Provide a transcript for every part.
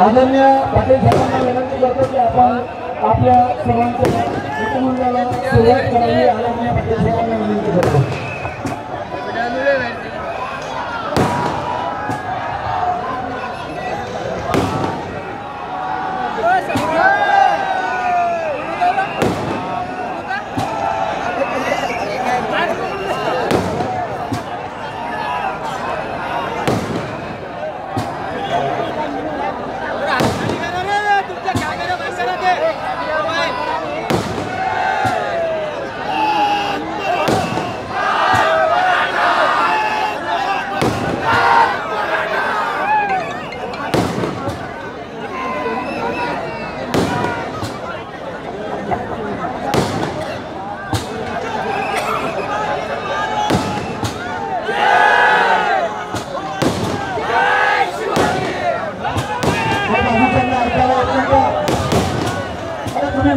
आदरणीय पाटील साहेबांना विनंती करतो की आपण आपल्या सर्वांच्या कुटुंबाला सुरुवात करावी. आदरणीय पाटील साहेबांना विनंती करतो.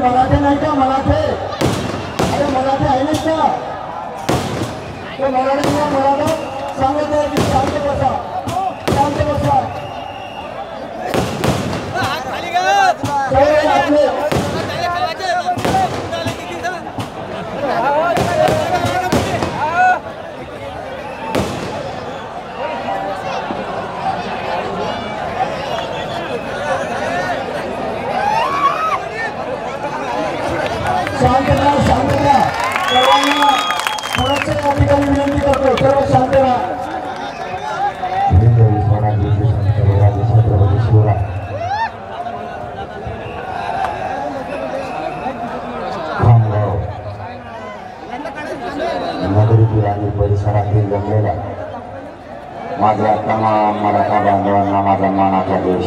मराठे नाही का मराठे? अरे मराठे आहे नाही का? तो मराठीला मराठा सांगत आहे की शांत बसा, शांत बसा. शांतता शांतता सर्वांना पुढच्या या ठिकाणी विनंती करतो. सर्व शांत राहा. नगरीतील आणि परिसरातील जमलेल्या माझ्या तमाम मराठा बांधवांना माझा मानाचा देश.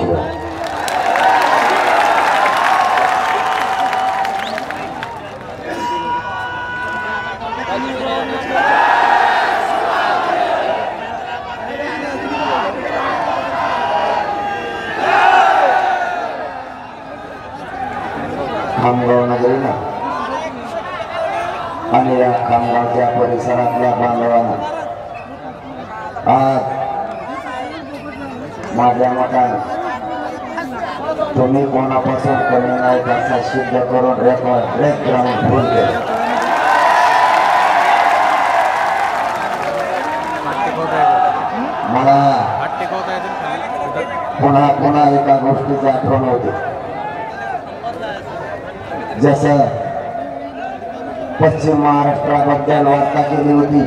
खामगाव नगरीला आणि या खामगावच्या परिसरातल्या बांधवांना आज माझ्या मताने तुम्ही कोणापासून कमी नाही त्याचा सिद्ध करून एक ग्राउंड फुल केलं. मला पुन्हा एका गोष्टी गोष्टीची आठवण होते. जसं पश्चिम महाराष्ट्राबद्दल वार्ता केली होती,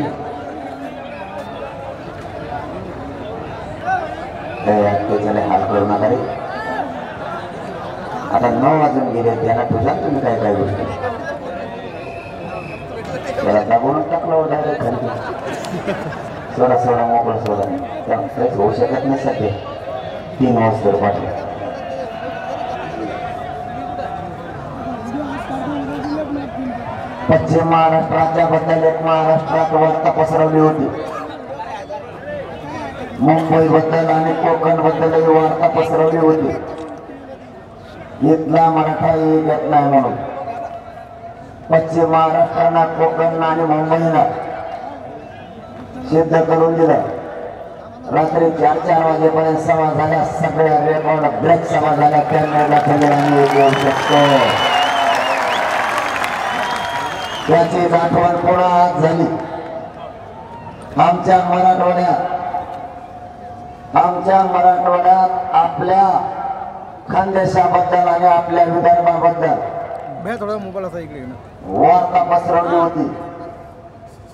त्याच्याने हाल करू नका रे. आता 9 वाजून गेले, त्यांना तुझा तुम्ही काय काय गोष्टी त्याला दाबूनच टाकलं डायरेक्ट खाली. सोडा मोकळं सोडा, काहीच होऊ शकत नाही सध्या. 3 वाजता पाठवा. पश्चिम महाराष्ट्राच्या बद्दल एक महाराष्ट्रात वार्ता पसरवली होती. मुंबई बद्दल आणि कोकण बद्दलही वार्ता पसरवली होती. इथला मराठा येत नाही म्हणून पश्चिम महाराष्ट्रानं कोकण आणि मुंबईला सिद्ध करून दिलं. रात्री 4 वाजेपर्यंत सभा झाल्या, सगळ्या रेकॉर्ड ब्रेक सभा झाल्या. कॅमेरा खाली आम्ही येऊ शकतो. त्याची आठवण पुन्हा आज झाली. आमच्या मराठवाड्यात आपल्या खानदेशाबद्दल आणि आपल्या विदर्भाबद्दल वार्ता पसरवली होती.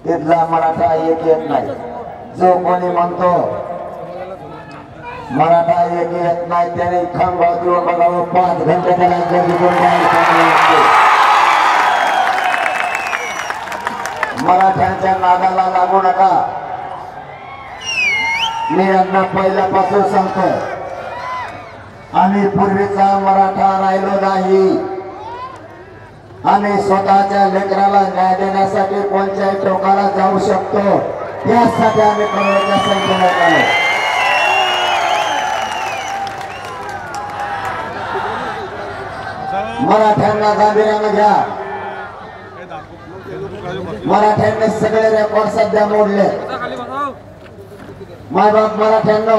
तिथला मराठा एक येत नाही. जो कोणी म्हणतो मराठा एक येत नाही त्याने खांबावर देऊन बघावं. 5 घंटे त्याला मराठ्यांच्या नादाला लागू नका. मी यांना पहिल्यापासून सांगतो, आम्ही पूर्वीचा मराठा राहिलो नाही. आम्ही स्वतःच्या लेकराला न्याय देण्यासाठी कोणत्याही टोकाला जाऊ शकतो. त्यासाठी आम्ही करोडच्या संख्येने आलो. मराठ्यांना गांभीर्याने घ्या. मराठ्यांनी सगळे रेकॉर्ड सध्या मोडले. मायबाप मराठ्यांनो,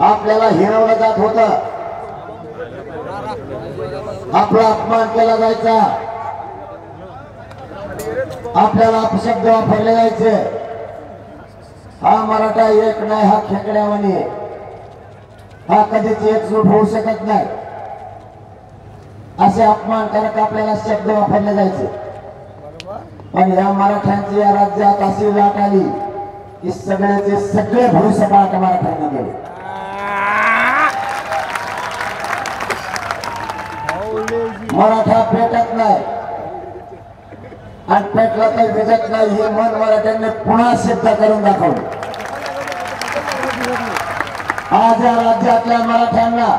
आपल्याला हिरवलं जात होत, आपला अपमान केला जायचा, आपल्याला अपशब्द वापरले जायचे. हा मराठा एक नाही, हा खेकड्यावानी, हा कधीच एकजूट होऊ शकत नाही. असे अपमानकारक आपल्याला शब्द वापरले जायचे. पण या मराठ्यांची या राज्यात अशी लाट आली की सगळे भविष्यपाठ मराठ्यांना गेले. मराठा पेटत नाही आणि पेटला काही विजत नाही हे मन मराठ्यांनी पुन्हा सिद्ध करून दाखवलं. आज या राज्यातल्या मराठ्यांना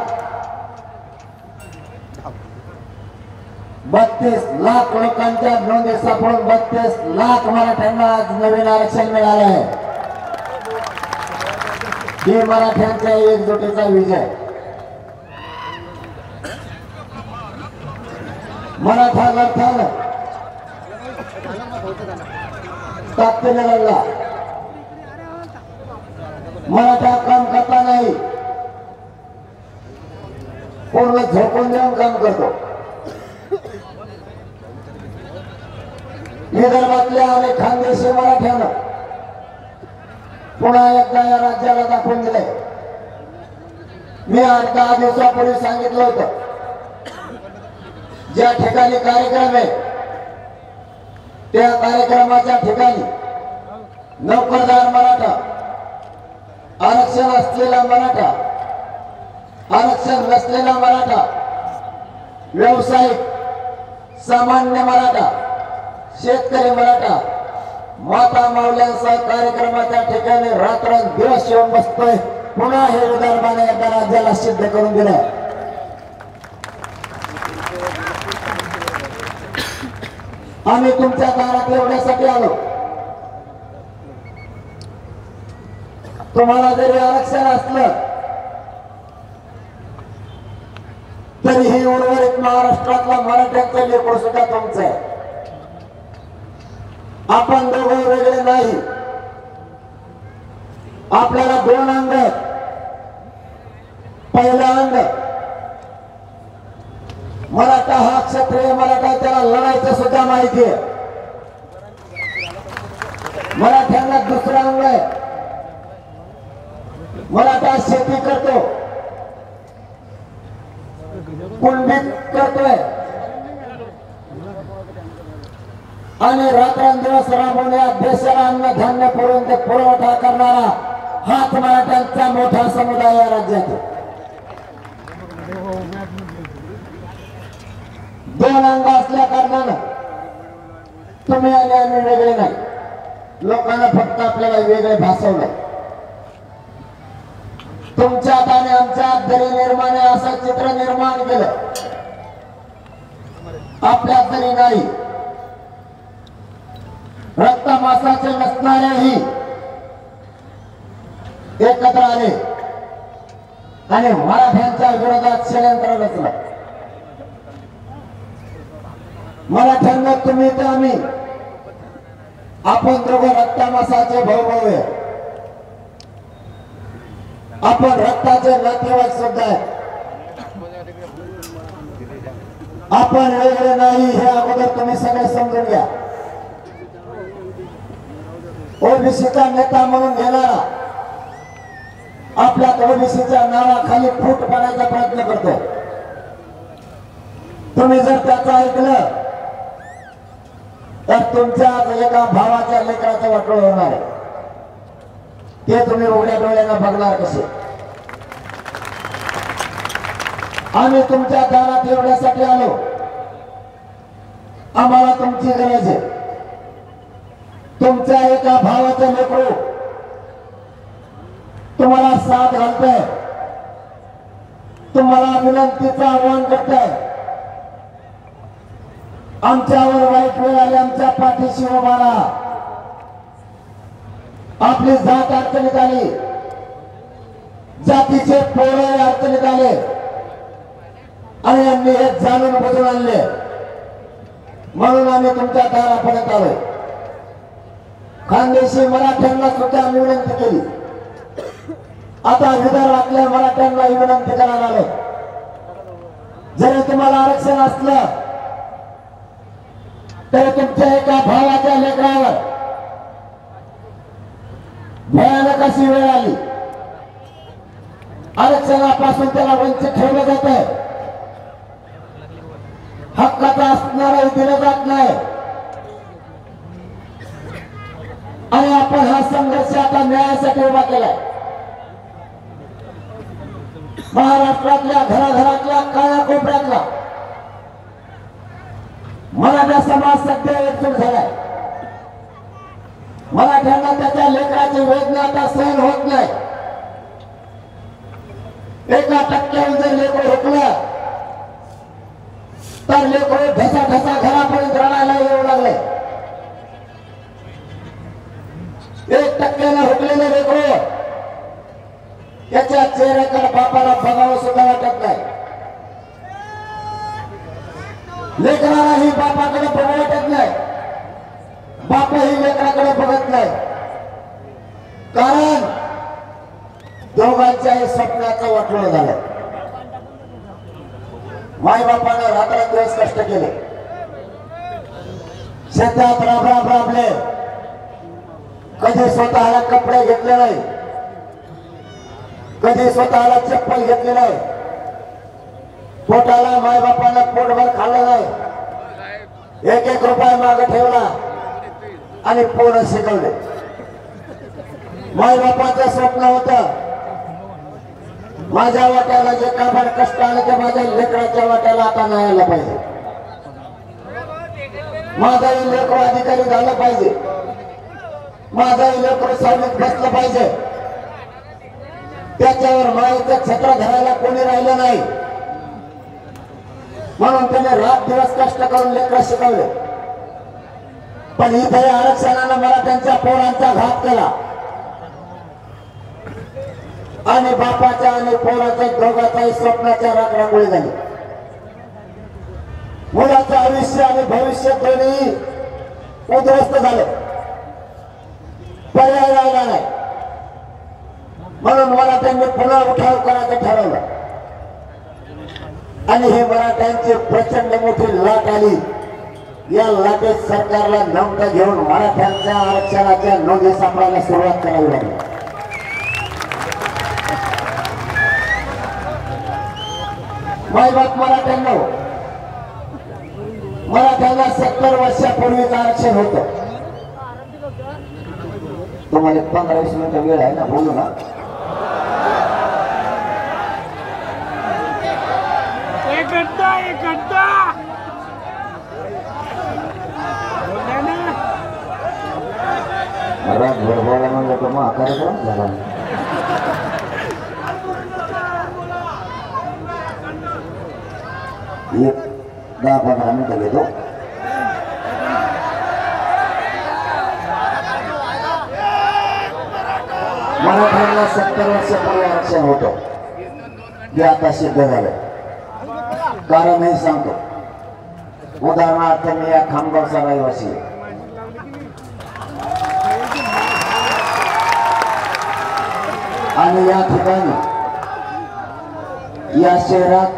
32 लाख लोकांच्या नोंदी सापडून 32 लाख मराठ्यांना आज नवीन आरक्षण मिळालं आहे. ही मराठ्यांच्या एकजुटीचा विजय. मराठा लढताना ताकदीने लढला. मराठा काम करता नाही, पूर्ण झोपून देऊन काम करतो. विदर्भातल्या आणि खानदेशी मराठ्यानं पुन्हा एकदा या राज्याला दाखवून दिले. मी 8-10 दिवसापूर्वी सांगितलं होतं, ज्या ठिकाणी कार्यक्रम आहे त्या कार्यक्रमाच्या ठिकाणी नोकरदार मराठा, आरक्षण असलेला मराठा, आरक्षण नसलेला मराठा, व्यावसायिक, सामान्य मराठा, शेतकरी मराठा, माता मावल्यांसह कार्यक्रमाच्या ठिकाणी रात्रंदिवस येऊन बसतोय. पुन्हा हे विदर्भाने एकदा राज्याला सिद्ध करून दिलं. आम्ही तुमच्या दारात एवढ्यासाठी आलो, तुम्हाला जरी आरक्षण असलं तरीही उर्वरित महाराष्ट्रातला मराठ्यांचं लेकरू सुद्धा तुमचं आहे. आपण दोघं वेगळे नाही. आपल्याला 2 अंग. पहिला अंग मराठा हा क्षत्रिय मराठा, त्याला लढायचं सुद्धा माहिती आहे. मराठ्यांना दुसरा अंग आहे, मराठा शेती करतो, कुंडीत करतोय आणि रात्रंदिवस राबवून या देशाला अन्नधान्य पुरवठा करणारा हाच मराठ्यांचा मोठा समुदाय या राज्यात. दोन अंग असल्या कारणानं तुम्ही आणि आम्ही वेगळे नाही. लोकांना फक्त आपल्याला वेगळे भासवलं. तुमच्यात आणि आमच्यात दरी निर्माण असं चित्र निर्माण केलं. आपल्यात तरी नाही. रक्तमासाचे नसणारेही एकत्र आले आणि मराठ्यांच्या विरोधात षडयंत्र रचलं. मराठ्यांना तुम्ही तर आम्ही आपण दोघं रक्तमासाचे भाऊ भाऊ आहे. आपण रक्ताचे नातेवाईक सुद्धा आहे. आपण वेगळे नाही हे अगोदर तुम्ही सगळे समजून घ्या. ओबीसीचा नेता म्हणून घेणारा आपल्या ओबीसीच्या नावाखाली फूट पाडायचा प्रयत्न करतो. तुम्ही जर त्याचं ऐकलं तर तुमच्या एका भावाच्या लेकराचं वाटोळ होणार आहे. ते तुम्ही उघड्या डोळ्यानं बघणार कसे. आम्ही तुमच्या दारात एवढ्यासाठी आलो. आम्हाला तुमची गरज आहे. तुमच्या एका भावाचं लेकरू तुम्हाला साथ घालतंय, तुम्हाला विनंतीचं आव्हान करतंय. आमच्यावर वाईट वेळ आली, आमच्या पाठीशी उभा राहा. आपली जात अडचणीत आली, जातीचे पोरं अडचणीत आले आणि यांनी हे जाणून बुजून आणले. म्हणून आम्ही तुमच्या दारापर्यंत आलोय. खानदेशी मराठ्यांना सुद्धा आम्ही विनंती केली. आता विदर्भातल्या मराठ्यांना विनंती करायला आलो. जरी तुम्हाला आरक्षण असलं तरी तुमच्या एका भावाच्या लेकरावर भयानक अशी वेळ आली. आरक्षणापासून त्याला वंचित ठेवलं जात आहे. हक्काचा असणारही दिलं जात नाही. आणि आपण हा संघर्ष आता न्यायासाठी उभा केलाय. महाराष्ट्रातल्या घराघरातल्या काळ्या कोपऱ्यातला मराठा समाज सध्या एकजूट झालाय. मराठ्यांना त्याच्या लेकराची वेदना आता सहन होत नाही. 1% जर लेकरं हुकलं तर लेकरं ढसा ढसा घरापर्यंत रडायला येऊ लागले. 1% हुकलेले लेकरं त्याच्या चेहऱ्याकडे बापाला बघावं सुद्धा वाटत नाही. लेकरालाही बापाकडे बघावं वाटत नाही. बापही लेकराकडे बघत नाही. कारण दोघांच्याही स्वप्नाचं वाटोळं झालं. मायबापानं रात्रंदिवस कष्ट केले, शेतात राबले, कधी स्वतःला कपडे घेतले नाही, कधी स्वतःला चप्पल घेतली नाही, पोटाला मायबापानं पोटभर खाल्लं नाही, 1-1 रुपया मागे ठेवला आणि पोरं शिकवले. मायबापाचं स्वप्न होतं माझ्या वाट्याला जे काबाड कष्ट आलं ते माझ्या लेकराच्या वाट्याला आता नाही आलं पाहिजे. माझाही लेकरू अधिकारी झालं पाहिजे. माझाही लेकरू सर्विस बसलं पाहिजे. त्याच्यावर मायेचं छत्र धरायला कोणी राहिलं नाही. म्हणून त्याने रात दिवस कष्ट करून लेकरं शिकवले. पण इथे आरक्षणानं मला त्यांच्या पोरांचा घात केला आणि बापाच्या आणि पोराच्या दोघांच्याही स्वप्नाच्या रांगोळी झाली. मुलाचं आयुष्य आणि भविष्य दोन्ही उद्ध्वस्त झाले. पर्याय राहिला नाही. म्हणून मला त्यांनी पुन्हा उठाव करायचं ठरवलं आणि हे मराठ्यांची प्रचंड मोठी लाट आली. या लाटेत सरकारला नमतं घेऊन मराठ्यांच्या आरक्षणाच्या नोंदी सापडायला सुरुवात करावी लागली. मायबाप मराठ्यांना मराठ्यांना 70 वर्षापूर्वीच आरक्षण होतं. तुम्हाला 15-20 मिनिटं वेळ आहे ना, बोलू ना. रातभर बोला म्हणजे तो मग कार्यक्रम झाला. एक 10-15 मिनिटं घेतो. मराठ्यांना 70 वर्षापूर्वी आरक्षण होतं. हे आता सिद्ध झालं. कारण हे सांगतो. उदाहरणार्थ मी या खामगावचा रहिवासी आहे. आणि या ठिकाणी या शहरात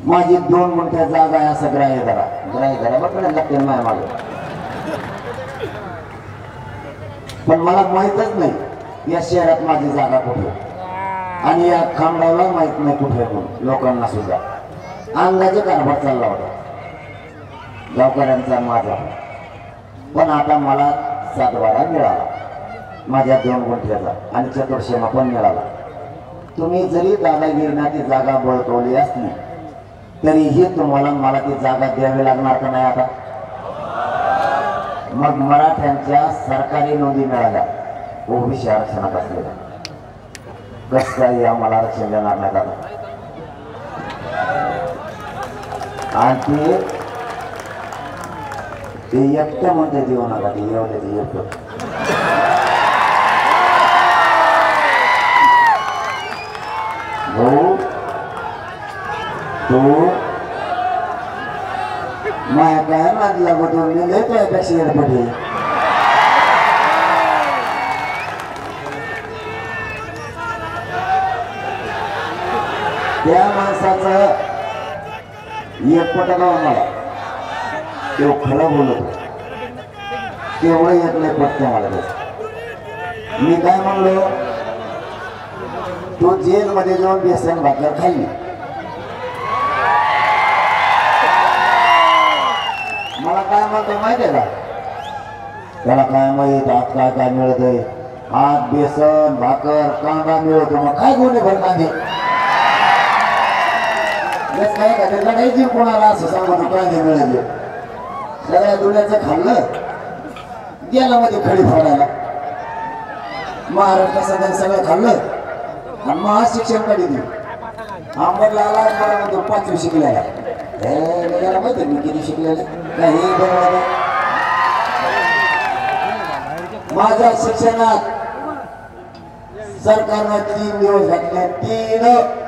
माझी 2 गुंठे जागा आहे असं ग्राह्य धरा बघ लागते माय मागे. पण मला माहीतच नाही या शहरात माझी जागा कुठे आणि या खामगावला माहित नाही कुठे. लोकांना सुद्धा अंदाजे कारभार चालला होता गावकऱ्यांचा माझा. पण आता मला 7-12 मिळाला माझ्या 2 गुंठ्याचा आणि चतुर्सीमा पण मिळाला. तुम्ही जरी दादागिरीना ती जागा बळकवली असली तरीही तुम्हाला मला ती जागा द्यावी लागणार का नाही आता. मग मराठ्यांच्या सरकारी नोंदी मिळाल्या ओबीसी आरक्षणात असलेल्या. कसं काही आम्हाला आरक्षण देणार नाही आता. आणि ते एकटं म्हणते देऊ नका. ते एवढे ते एकटं भाऊ तू माया काय नाद लागत मी लय त्यापेक्षा येडपटे. त्या माणसाचं एकपट गाव मला तेव्हा खरं बोलत तेवढं येत नाही पटते मला. मी काय म्हणलो तो जेलमध्ये जाऊन बेसन भाकर खाल्ली. मला काय म्हणतो माहिती आहे का त्याला काय माहित आत काय काय मिळत आहे. आत बेसन भाकर कांदा मिळतो. मग काय गुन्हे भर कांदे काय का त्याला काही जीव कोणाला असं सांगतो कांदे मिळाले. सगळ्या दुनियाचं खाल्लं गेला मध्ये खडी फोडायला. महाराष्ट्र सगळं खाल्लं आणि मग शिक्षण कडे देऊ. आंबरला आला मला म्हणतो 5वी शिकलेला. याला माहिती मी किती शिकलेलं काही बरोबर. माझ्या शिक्षणात सरकारनं 3 दिवस घातले. 3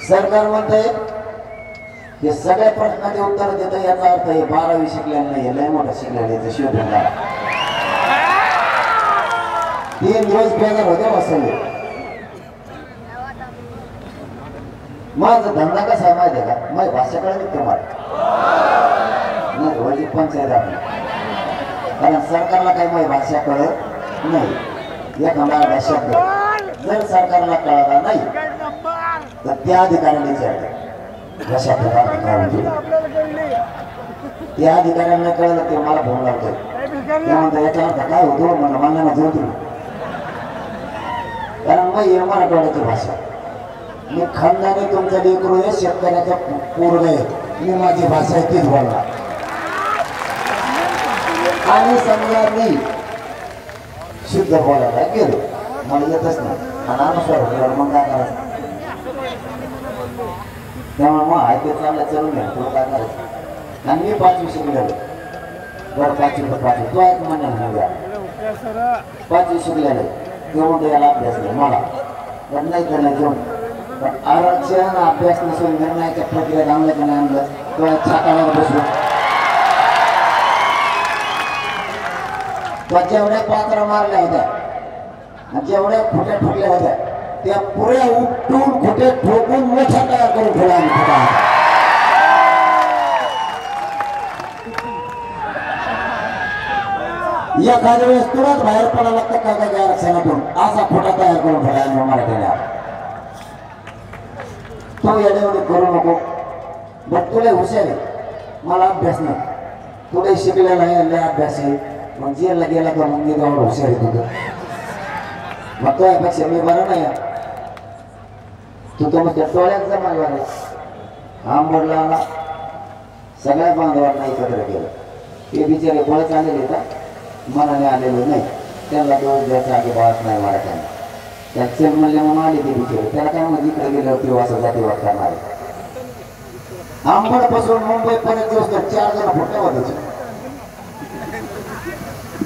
सरकार म्हणते हे सगळ्या प्रश्नाचे उत्तर देतं. याचा अर्थ हे 12वी शिकलेलं नाही. लय मोठं शिकलेलं शोधून 3 दिवस बेजार होते बसले. माझा धंदा कसा आहे माहिती आहे का. माझी भाषा कळली तुम्हाला नाही पंचायत आपली. कारण सरकारला काही माझी भाषा कळत नाही. एखादा शब्द जर सरकारला कळला नाही तर त्या अधिकाऱ्याने विचारलं भाषा त्या अधिकाऱ्यांना कळलं ते मला फोन लावतो. ते म्हणतो याच्या अर्थ काय होतो म्हणलं मला माझं होतो. कारण मग मराठवाड्याची भाषा मी खानदानी तुमचं लेकरू आहे. शेतकऱ्याचा पूर्ण आहे. मी माझी भाषा आहे तीच बोलणार. आणि समजा मी शुद्ध बोलायला गेलो मला येतच नाही आणि अनुसार मग काय करायचं. त्यामुळे मग आहे ते चांगलं चलून घ्या तुला काय करायचं. आणि मी 5वी शिकलेलो बरं 5वी तो ऐक म्हणणं घ्या 5वी शिकलेलो घेऊन याला अभ्यास नाही मला पण नाही त्याला घेऊन. पण आरक्षण अभ्यास नसून निर्णयाच्या प्रक्रिया आणलं नाही आणलं किंवा छातावर बसलो. तो जेवढ्या पात्र मारल्या होत्या जेवढ्या खोट्या ठोकल्या होत्या त्या पुऱ्या उपटून खोटे ठोकून मोठा तयार करून ठेवला. एखाद्या वेळेस तुलाच बाहेर पडायला लागतं का काय आरक्षणातून असा खोटा तयार करून ठेवला मराठीला. तो येण्यामध्ये करू नको. बट तुला हुशार आहे, मला अभ्यास नाही. तुला शिकलेला आहे, लय अभ्यास आहे. मग जेलला गेला तर मग मी जाऊन हुशार आहे तुझं. मग तो यापेक्षा मी बरं नाही. तू तर मग त्या टोळ्यात जमायला आंबडला आला, सगळ्या बांधवांना एकत्र केलं. ते बिचारे बळच आलेले का मनाने आलेले नाही, त्यांना दोष द्यायचा अजिबात नाही मराठ्यांना. त्याचे म्हणले म्हणून आले ते बिचारे. त्याला काय मग इकडे गेल्यावर ती वाचा जातीवाद करणार आहे. आंबडपासून मुंबईपर्यंत दिवस 4 जण फुटल्या होते.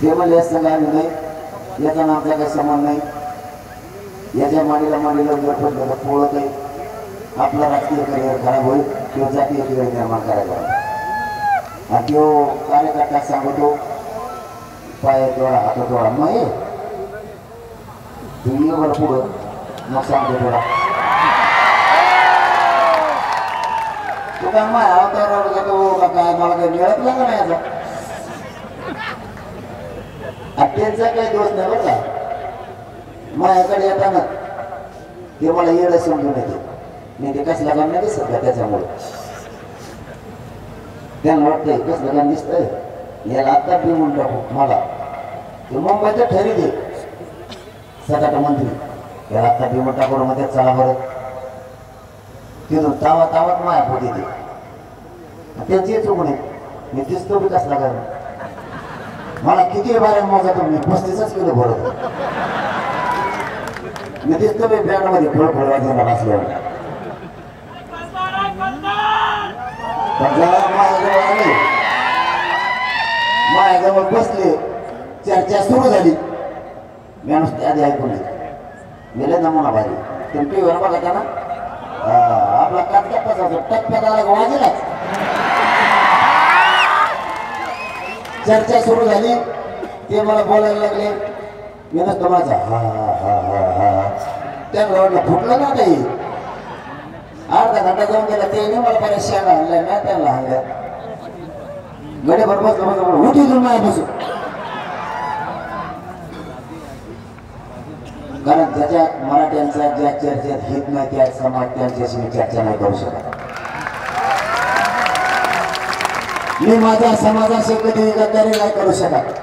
ते म्हणले असं काय नाही, याचा नामचा काही संबंध नाही. याच्या माडीला जर पोळत आहे, आपला राजकीय करिअर खराब होईल किंवा जातीय करिअर निर्माण करायला. आणि तो कार्यकर्ता सांगतो पाय तेवढा हात तेवढा मग ये तू ये बरं पुढं, मग सांगतो थोडा तू काय माया अवतारावर जातो का काय, मला काही मिळत का नाही याचा. त्यांचा काही दोष नाही बरं का. माझ्याकडे येताना ते मला येडं समजून येते. मी ते कसला काम नाही दिसत का त्याच्यामुळे. त्यांना वाटतंय कसलं काम दिसतंय, याला आत्ता पिऊन टाकू. मला ते मुंबईचं ठरी दे सटाटा मंत्री, याला आत्ता पिऊन टाकून मध्ये चला बरं. तिथून तावात माया पोटी दे. त्यांची चूक नाही, मी दिसतो बी कसला काम. मला किती बाऱ्या मोजा तुम्ही 35 किलो भरत. मी दिसतो मी ब्रँडमध्ये फळ वाजवायला बसल्यावर. माझ्याजवळ बसले, चर्चा सुरू झाली. मी नुसते आधी ऐकून गेले नमुना भारी. तुम्ही टीव्हीवर बघा ना, आपला टप्प्याचा टप्प्यात आला वाजलाच. चर्चा सुरू झाली, ते मला बोलायला लागले. मी नसतो माझा हा हा हा हा त्यांना वाटलं फुटलं ना काही. अर्धा घंटा जाऊन गेला, ते नाही मला बऱ्याच शेंगा आणल्या ना त्यांना आणल्या. गडे बरोबर उठी घेऊन माझ्या बसू. कारण ज्याच्या मराठ्यांचा ज्या चर्चेत हित नाही त्या समाज त्यांच्याशी मी चर्चा नाही करू शकत. मी माझ्या समाजाशी कधी गद्दारी नाही करू शकत.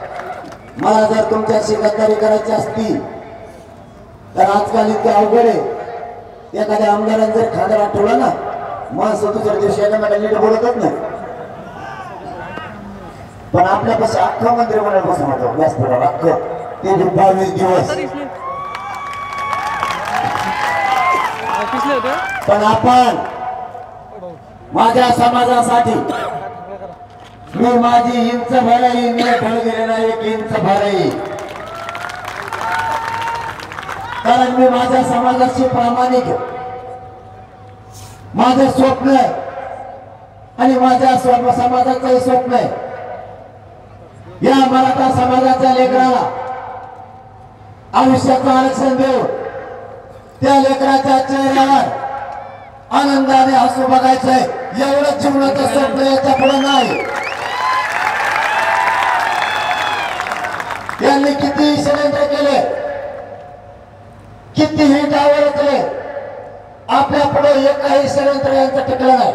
मला जर तुमच्याशी गद्दारी करायची असती तर आजकाल इतके अवघड आहे. एखाद्या आमदारांनी जर खांद्याला ठेवला ना, मग 70 दिवशी एखाद्या नीट बोलतच नाही. पण आपल्यापाशी अख्खं मंत्रिमंडळ बसून होतं व्यासपीठावर, अख्खं ते 22 दिवस. पण आपण माझ्या समाजासाठी मी माझी इंच भरही मी ढळ गेले नाही, 1 इंच भरही. कारण मी माझ्या समाजाशी प्रामाणिक आहे. माझं स्वप्न आहे आणि माझ्या समाजाचंही स्वप्न आहे. या मराठा समाजाच्या लेकराला आयुष्याचं आरक्षण देऊ, त्या लेकराच्या चेहऱ्यावर आनंदाने हसू बघायचंय. एवढं जीवनाचं स्वप्न याच्या पुढे नाही. त्यांनी किती षडयंत्र केले, कितीही डाव रचले, आपल्या पुढे एकही षडयंत्र यांचं टिकलं नाही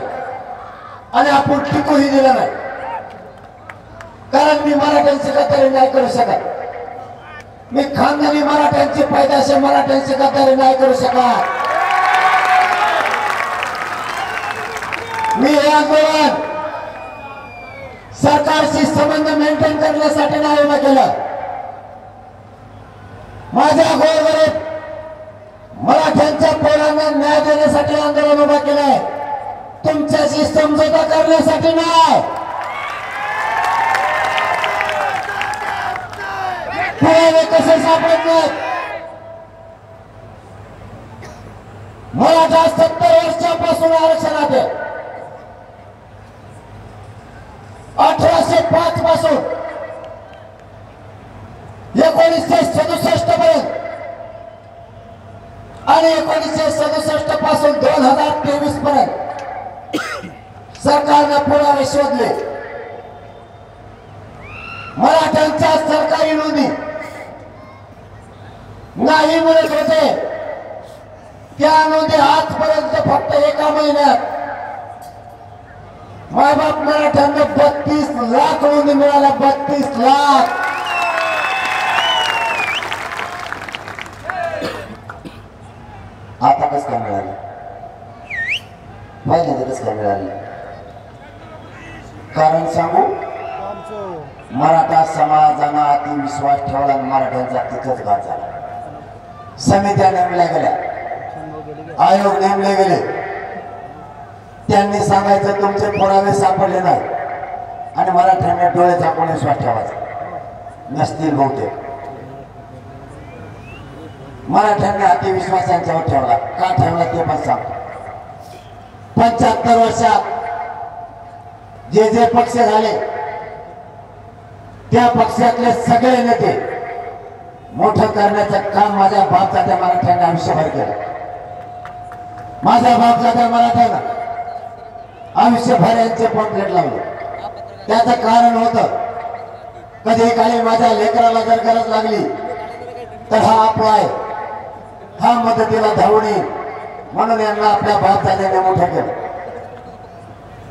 आणि आपण टिकूही दिलं नाही. कारण मी मराठ्यांची गद्दारी नाही करू शकत. मी खानदानी मराठ्यांची पैदाशी मराठ्यांची गद्दारी नाही करू शकत. मी हे आंदोलन सरकारशी संबंध मेंटेन करण्यासाठी नाही उभं केलं. माझ्या गोरगरीब मराठ्यांच्या पोरांना न्याय देण्यासाठी आंदोलन उभा केलंय, तुमच्याशी समझोता करण्यासाठी नाही. पुरावे कसे सापडत नाहीत. मराठा 70 वर्षापासून आरक्षणात आहे. 1805 पासून 1967 पर्यंत आणि 1967 पासून 2023 पर्यंत सरकारने पुरावे शोधले. मराठ्यांचा त्या सरकारी नोंदी नाही मिळत होते, त्या नोंदी आजपर्यंत फक्त एका महिन्यात मायबाप मराठ्यांना 32 लाख नोंदी मिळाल्या. 32 लाख. आता कसं काय मिळालं? पहिल्यांदा कसं काय मिळालं? कारण सांगू, मराठा समाजानं अति विश्वास ठेवला आणि मराठ्यांचा तिथंच घात झाला. समित्या नेमल्या गेल्या, आयोग नेमले गेले. त्यांनी सांगायचं तुमचे पुरावे सापडले नाही आणि मराठ्यांनी डोळे झाकून विश्वास ठेवायचा. नसतील बहुतेक. मराठ्यांनी अति विश्वास यांच्यावर ठेवला. का ठेवला ते पण सांगतो. 75 वर्षात जे जे पक्ष झाले त्या पक्षातले सगळे नेते मोठं करण्याचं काम माझ्या बापजात्या मराठ्यांनी आयुष्यभर केलं. माझ्या बापजात्या मराठ्यानं आयुष्यभर यांचे पॉम्पलेट लावले. त्याचं कारण होतं, कधी काळी माझ्या लेकराला जर गरज लागली तर हा आपला आहे, हा मदतीला धावून येईल म्हणून यांना आपल्या बापजात्याने मोठं केलं.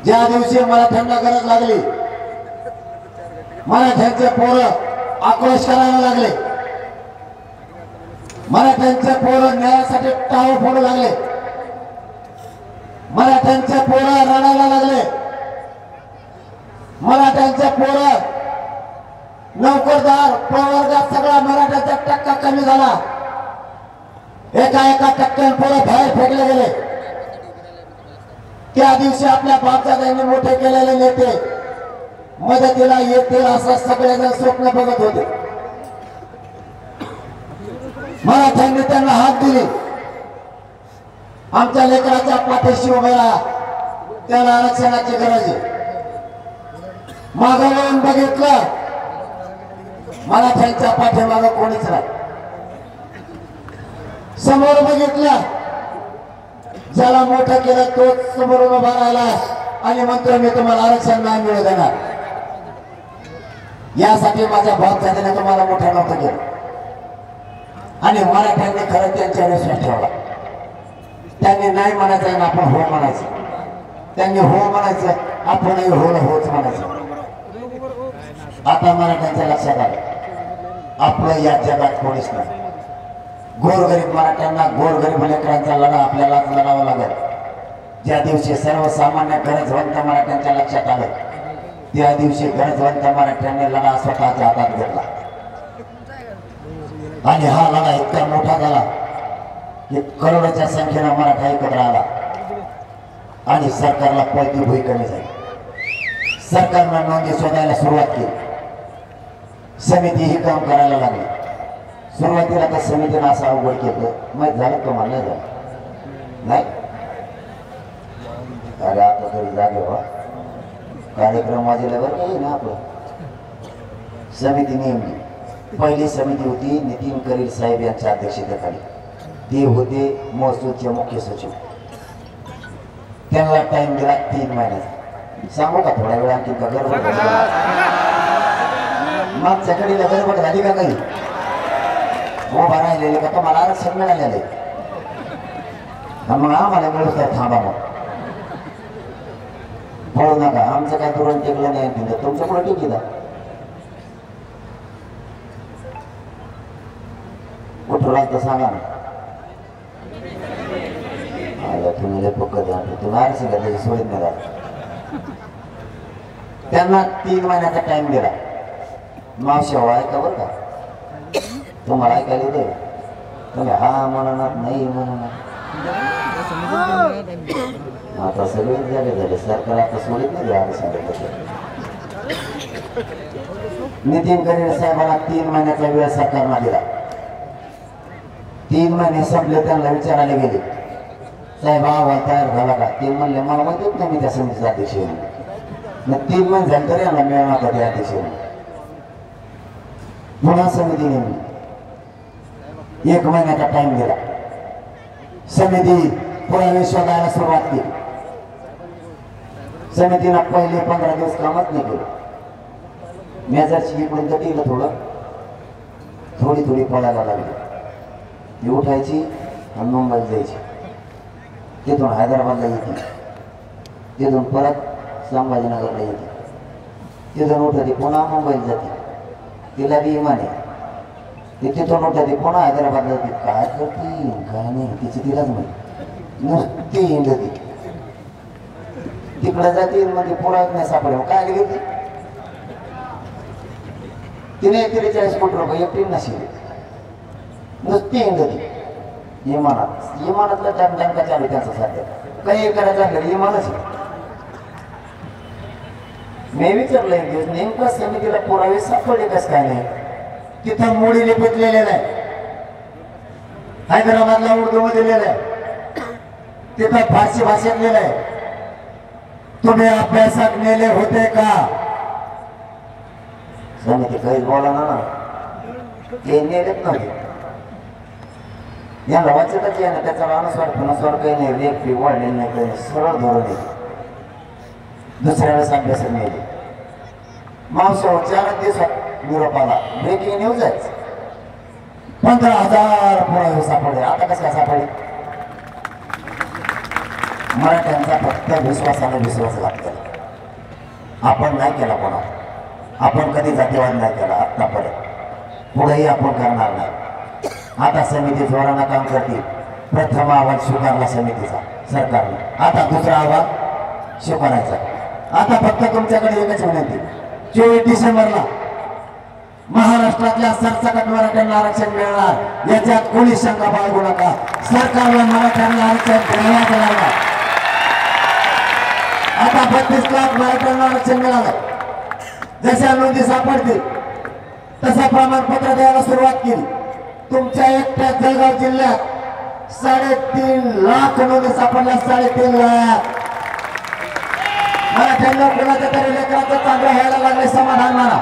ज्या दिवशी मराठ्यांना गरज लागली, मराठ्यांचे पोरं आक्रोश करायला लागले, मराठ्यांचे पोरं न्यायासाठी टाळू फोडू लागले, मराठ्यांचे पोरं रडायला लागले, मराठ्यांचे पोरं नोकरदार प्रवर्गात सगळा मराठ्याचा टक्का कमी झाला. एका टक्क्याने पोरं बाहेर फेकले गेले. त्या दिवशी आपल्या बापजात्यांनी मोठे केलेले नेते मदतीला येतील असं सगळेजण स्वप्न बघत होते. मराठ्यांनी त्यांना हात दिली. आमच्या लेकराच्या पाठीशी उभे राहा, त्याला आरक्षणाची गरज आहे. मागं वळून बघितलं, मराठ्यांच्या पाठीमागं कोणीच नाही. समोर बघितलं, ज्याला मोठं केलं तोच समोरून उभा राहिला आणि म्हणतो मी तुम्हाला आरक्षण नाही मिळू देणार. यासाठी माझ्या बापजात्याने तुम्हाला मोठं नव्हतं केलं आणि मराठ्यांनी खरं त्यांच्यावर विश्वास ठेवला. त्यांनी नाही म्हणायचं ना आपण हो म्हणायचं, त्यांनी हो म्हणायचं आपणही होच म्हणायचं. आता मराठ्यांच्या लक्षात आलं आपलं या जगात कोणीच नाही. गोरगरीब मराठ्यांना गोरगरीब लेकरांचा लढा आपल्यालाच लढावा लागेल. ज्या दिवशी सर्वसामान्य गरजवंत मराठ्यांच्या लक्षात आलं त्या दिवशी गरजवंत मराठ्यांनी लढा स्वतःच्या हातात घेतला आणि हा लढा इतका मोठा झाला की करोडोच्या संख्येनं मराठा एकत्र आला आणि सरकारला पळती भुई कमी झाली. सरकारनं नोंदी शोधायला सुरुवात केली. समिती ही काम करायला लागली. सुरुवातीला त्या समितीनं असं अवघड केलं, माहीत झालं तुम्हाला? नाही झालं नाही. अरे आता तरी जागे व्हा, कार्यक्रम वाजल्यावर काही ना आपलं. समिती नेमली. पहिली समिती होती नितीन करील साहेब यांच्या अध्यक्षतेखाली. ते होते महसूलचे मुख्य सचिव. त्यांना टाइम दिला 3 महिन्याचा. सांगू का थोड्या वेळ आणखी का गडबड मागच्या कडीला गडबड झाली का काही? उभा राहिलेले का तुम्हाला आरक्षण मिळालेले मग आम्हाला मिळत आहे. थांबा मग पळू नका. आमचं काय तुरण टेकलं नाही तिथं, तुमचं पुढे टेकी दा कुठं तर सांगा ना. तुम्ही पक्क तुम्ही आरक्षण का त्याची सोडीत नाही राहत. त्यांना 3 महिन्याचा टाइम दिला. मावशी हवा ऐका बरं का, तुम्हाला ऐकायला दे. तुम्ही हा म्हणणार नाही म्हणणार. आता सगळे झाले सरकार आता सोडित नाही आरक्षण. नितीन करील साहेबांना 3 महिन्याचा वेळ सरकारला दिला. 3 महिने संपले. त्यांना विचारायला गेले साहेब अहवाल तयार झाला का? ते म्हणले मला माहिती होतं मी त्या समितीचा अध्यक्ष मग 3 महिने झाले तरी यांना मिळणार का ते अध्यक्ष. पुन्हा समिती नेमली. 1 महिन्याचा टाइम दिला. समिती पुरावे शोधायला सुरुवात केली. समितीनं पहिले 15 दिवस कामच नाही केलं. मेजरची इकडून तर गेलं थोडी थोडी पळायला लागली. ती उठायची आणि मुंबईला जायची, तिथून हैदराबादला येते, तिथून परत संभाजीनगरला येते, तिथून उठते पुन्हा मुंबईला जाते. तिला बी इमान आहे. ती तिथून उठते पुन्हा हैदराबादला जाते. काय करते काय नाही तिची तिलाच माहिती. नुसती हिंडती, तिकडे जाते म्हणजे पुरात नाही सापडे. काय घेते तिने 43 कोटी रुपये एकटी नसेल, नुसती हिंडती. इमानातला टंका चालू त्यांचा सध्या. काही करायचं आपल्याला इमानच. मी विचारलं एक दिवस नेमका समितीला पुरावे सापडले कस काय नाही. तिथं मोडी लिपित लिहिलेलं आहे, हैदराबादला उर्दू मध्ये लिहिलं आहे, तिथं फारसी भाषेत लिहिलं आहे. तुम्ही अभ्यासात नेले होते का? समिती काहीच बोला ना, ते नेलेच नव्हते. याला वाचतच आहे ना, त्याचा अनुस्वार फुनस्वार काही नाही, रेख फी वाढलेली नाही, काही नाही, सरळ धोरण आहे. दुसऱ्या वेळेस अभ्यासात नेले. मावसावर 4 दिवसात युरोपाला ब्रेकिंग न्यूज आहे. 15,000 पुरावे सापडले. आता कसं काय सापडले? मराठ्यांचा फक्त विश्वासाने विश्वास लागतो. आपण नाही केला कोणा, आपण कधी जातीवाद नाही केला आतापर्यंत, पुढेही आपण करणार नाही. आता समिती जोरानं काम करते. प्रथम अहवाल स्वीकारला समितीचा सरकारने, आता दुसरा अहवाल स्वीकारायचा. आता फक्त तुमच्याकडे एकच विनंती, 24 डिसेंबरला महाराष्ट्रातल्या सरसकट मराठ्यांना आरक्षण मिळणार, याच्यात कोणी शंका बाळगू नका. सरकारला मराठ्यांना आरक्षण देण्यात येणार. आता 32 लाख मराठ्यांना आरक्षण मिळालं. जशा नोंदी सापडतील तसं प्रमाणपत्र द्यायला सुरुवात केली. तुमच्या एकट्या जळगाव जिल्ह्यात 3.5 लाख नोंदी सापडल्या. 3.5 लाख मराठ्यांना कोणाच्या तरी लेकराचं चांगलं व्हायला लागले, समाधान माना.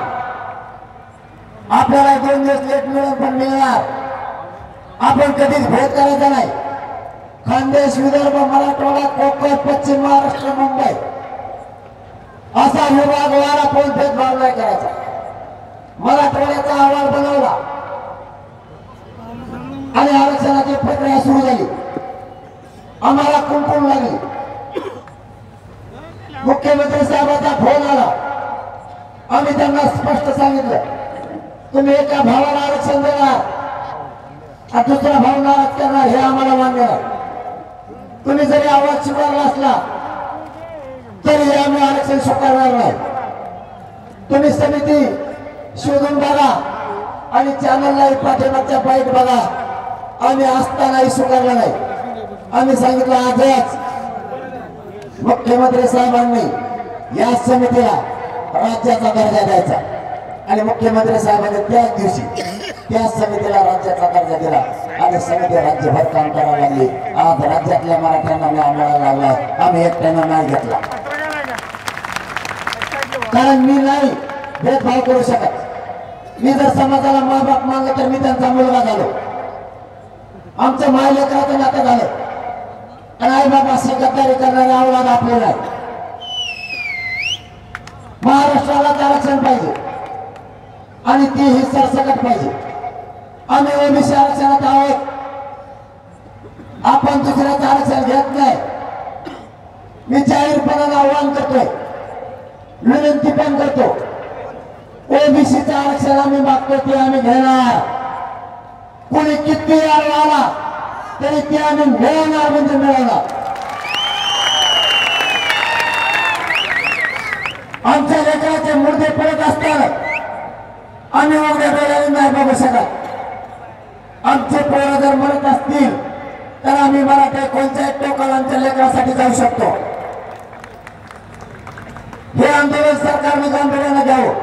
आपल्याला 2 दिवस लेट मिळून पण मिळणार. आपण कधीच भेद करायचा नाही. खानदेश, विदर्भ, मराठवाडा, कोकण, पश्चिम महाराष्ट्र, मुंबई असा विभाग वारा कोण भेदभाव नाही करायचा. मराठवाड्याचा अहवाल बनवला आणि आरक्षणाची प्रक्रिया सुरू झाली. आम्हाला कुंकून लागली. मुख्यमंत्री साहेबांचा फोन आला. आम्ही त्यांना स्पष्ट सांगितलं, तुम्ही एका भावाला आरक्षण देणार आणि दुसरा भाव नाराज करणार हे आम्हाला मान्य नाही. तुम्ही जरी आवाज स्वीकारला असला तरी आम्ही आरक्षण स्वीकारणार नाही. तुम्ही समिती शोधून बघा आणि चॅनलला पाठीमागच्या बाईट बघा. आम्ही असतानाही स्वीकारला नाही. आम्ही सांगितलं आजच मुख्यमंत्री साहेबांनी या समितीला राज्याचा दर्जा द्यायचा आणि मुख्यमंत्री साहेबांनी त्याच दिवशी त्या समितीला राज्याचा दर्जा दिला आणि समिती राज्यभर काम करायला लागली. आज राज्यातल्या मराठ्यांना न्याय मिळायला लागला. आम्ही एकट्यानं नाही घेतला, कारण मी नाही भेदभाव करू शकत. मी जर समाजाला माँ बाप मानलं तर मी त्यांचा मुलगा झालो. आमचं मायलेकराचं नातं झालं. आणि आई बाबा अशी गद्दारी करणारे अवलाद आपले नाही. महाराष्ट्राला आरक्षण पाहिजे आणि तीही सरसकट पाहिजे. आम्ही ओबीसी आरक्षणात आहोत. आपण दुसऱ्याचं आरक्षण घेत नाही. मी जाहीरपणाने आव्हान करतोय, विनंती पण करतो. ओबीसीचं आरक्षण आम्ही मागतो ते आम्ही घेणार. कोणी किती आला तरी ते आम्ही मिळवणार म्हणजे मिळवणार. आमच्या लेकराचे मुर्दे पडत असतात आम्ही उघड्या डोळ्याने नाही बघू शकत. आमचे पोरं जर मरत असतील तर आम्ही मराठा कोणत्याही टोकाला आमच्या लेकरासाठी जाऊ शकतो. हे आंदोलन सरकारने गांभीर्याने घ्यावं.